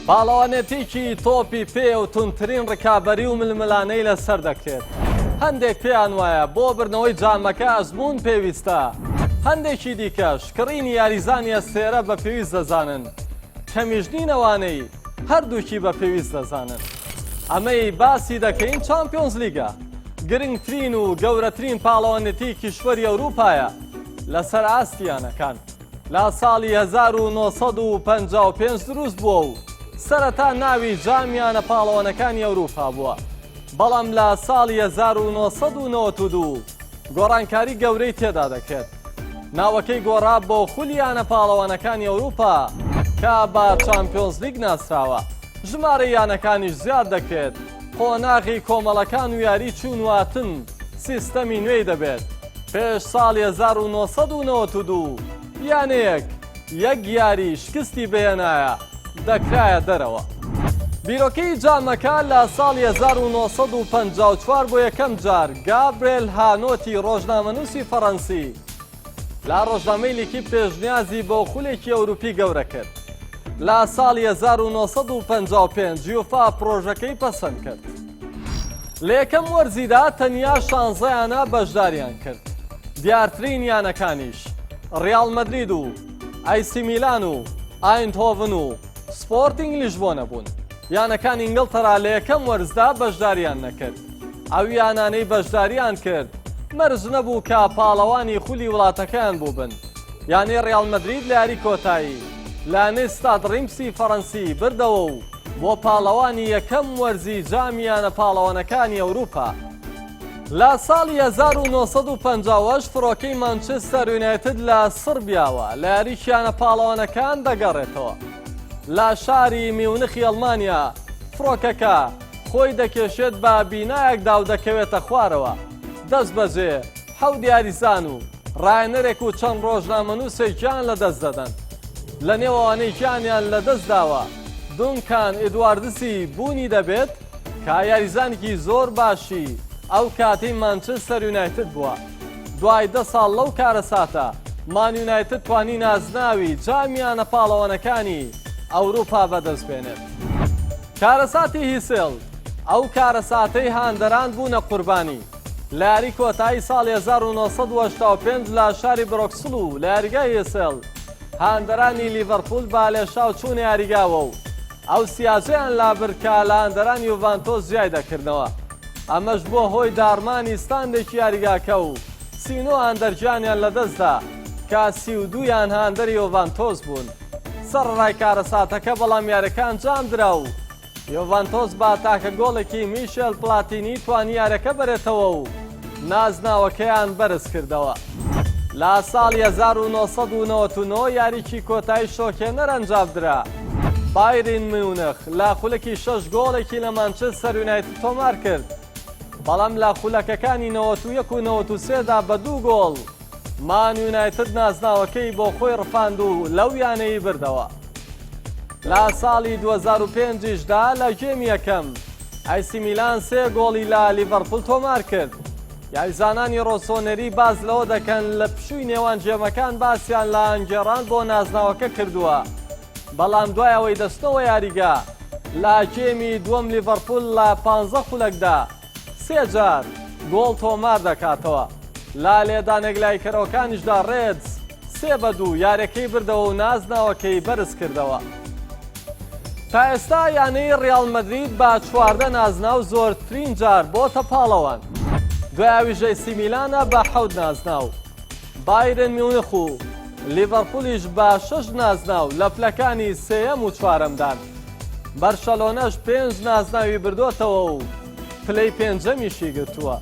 باڵەوانێتێکی تۆپی پێ و تونترین ڕکابەری و ململانەی لەسەر دەکرێت. هەندێک پێیان وایە بۆ بردنەوەی جامەکە ئەزموون پێویستە، هەندێکی دیکەش کڕینی یاریزانیە سێرە بە پێویست دەزانن، کەمیژنینەوانەی هەردووکی بە پێویست دەزانن. ئەمەی باسی دەکەین چامپیۆنز لیگە، گرنگترین و گەورەترین پاڵەوانێتی کیشوەری ئەوروپایە لەسەر ئاستیانەکان. لە ساڵی 1955 دروست بووە و سەرەتا ناوی جامیانە پاڵەوانەکانی ئەوروپا بووە، بەڵام لە ساڵی 1992 گۆڕانکاری گەورەی تێدا دەکرێت. ناوەکەی گۆڕا بۆ خولیانە پاڵەوانەکانی ئەوروپا کە بە چامپیۆنز لیگ ناسراوە. ژمارە یانەکانیش زیاد دەکرێت. قۆناغی کۆمەڵەکان و یاری چوون واتن سیستەمی نوێی دەبێت. پێش ساڵی 1992 یانەیەک یەک یاری شکستی بێنایە دەکرایە دەرەوە. بیرۆکەی جامەکە لە ساڵی 1954 بۆ یەکەم جار گابرێل هانۆتی ڕۆژنامەنووسی فەڕەنسی لە ڕۆژنامەی لیکیب پێشنیازی بۆ خولێکی ئەوروپی گەورە کرد. لە ساڵی 1955 یوفا پرۆژەکەی پەسەند کرد. لە یەکەم وەرزیدا تەنیا 16 یانە بەشداریان کرد. دیارترین یانەکانیش ڕیال مەدرید و ئایسی میلان و ئایندهۆڤن و سپۆرتینگ لیژبۆنە بوون. یانەکان ئینگڵتەرا لە یەکەم وەرزدا بەشداریان نەکرد. ئەو یانانەی بەشداریان کرد مەرج نەبوو کە پاڵەوانی خولی وڵاتەکەیان بوو بن. یانەی ڕیال مەدرید لە یاری کۆتایی لانەی ستاد ڕیمسی فەڕەنسی بردەوە و بۆ پاڵەوانی یەکەم وەرزی جامیانە پاڵەوانەکانی ئەوروپا. لە ساڵی 1950 فڕۆکەی مانچستەر یونایتد لە سربیاوە لە یاریشیانە پاڵەوانەکان دەگەڕێتەوە. لە شاری میونخی ئەڵمانیا فڕۆکەکە خۆی دەکێشێت بە بینایەکدا و دەکەوێتە خوارەوە. دەست بەجێ حەوت یاریزان و ڕایەنەرێک و چەند ڕۆژنامەنووسێکیان لەدەست دەدەن. لە نێوانەی گیانیان لەدەستداوە دونکان ئێدواردسی بوونی دەبێت کە یاریزانێکی زۆر باشی ئەو کاتەی مانچستەر یونایتد بووە. دوای 10 ساڵ لەو کارەساتە مان یونایتد توانی نازناوی جامیانە پاڵەوانەکانی ئەوروپا بەدەستبێنێت. کارەساتی هیسێڵ ئەو کارەساتەی هاندەران بوونە قوربانی. لە یاری کۆتایی ساڵی 1985 لە شاری برۆکسل و لە یاریگای هیسێڵ هاندەرانی لیڤەرپول با لێشاو چوون یاریگاوە و ئەو سیاجەیان لابرکە لە هاندەرانی یوڤانتۆس جیای دەکردنەوە. ئەمەش بۆ هۆی دارمانی ستاندێکی یاریگاکە و 39 هاندەرجیانیان لەدەستدا کە 32یان هاندەری یوڤانتۆس بوون. سەرڕای کارەساتەکە بەڵام یاریەکان جامدرا و یوڤانتۆس با تاکە گۆڵێکی میشێل پلاتینی توانی یاریەکە بەرێتەوە و نازناوەکەیان بەرز کردەوە. لە ساڵی 1999 یاریکی کۆتایی شۆکێنەر ئەنجامدرا. بایرن میونخ لە خولەکی 6 گۆڵێکی لە مانچستەر یونایتد تۆمار کرد، بەڵام لە خولەکەکانی 91 و 93دا بە 2 گۆڵ مان یونایتد نازناوەکەی بۆ خۆی ڕفاند و لەو یانەی بردەوە. لە ساڵی 2005دا لە گێمی یەکەم ئایسی میلان 3 گۆڵی لە لیڤەرپول تۆمار کرد. یاریزانانی ڕۆسۆنەری باز لەوە دەکەن لە پشووی نێوان جێمەکان باسییان لە ئەنجێڕان بۆ نازناوەکە کردووە، بەڵام دوایەوەی دەستنەوە یاریگا لە گێمی دووەم لیڤەرپول لە 15 خولەکدا 3 جار گۆڵ تۆمار دەکاتەوە. لا لێدانێک لایکەرەوەکانیشدا ڕێدز 3-2 یاریەکەی بردەوە و نازناوەکەی بەرز کردەوە. تا ئێستا یانەی ڕیال مەدرید بە 14 نازناو زۆرترین جار بۆتە پاڵەوان. دوایاوی ئایسی میلانە بە 7 نازناو. بایرن میونخ و لیڤەرپولیش بە 6 نازناو لە پلەکانی سێیەم و چوارەمدان. بەرشەلۆنەش 5 نازناوی بردوۆتەوە و پلەی پێنجەمیشی گرتووە.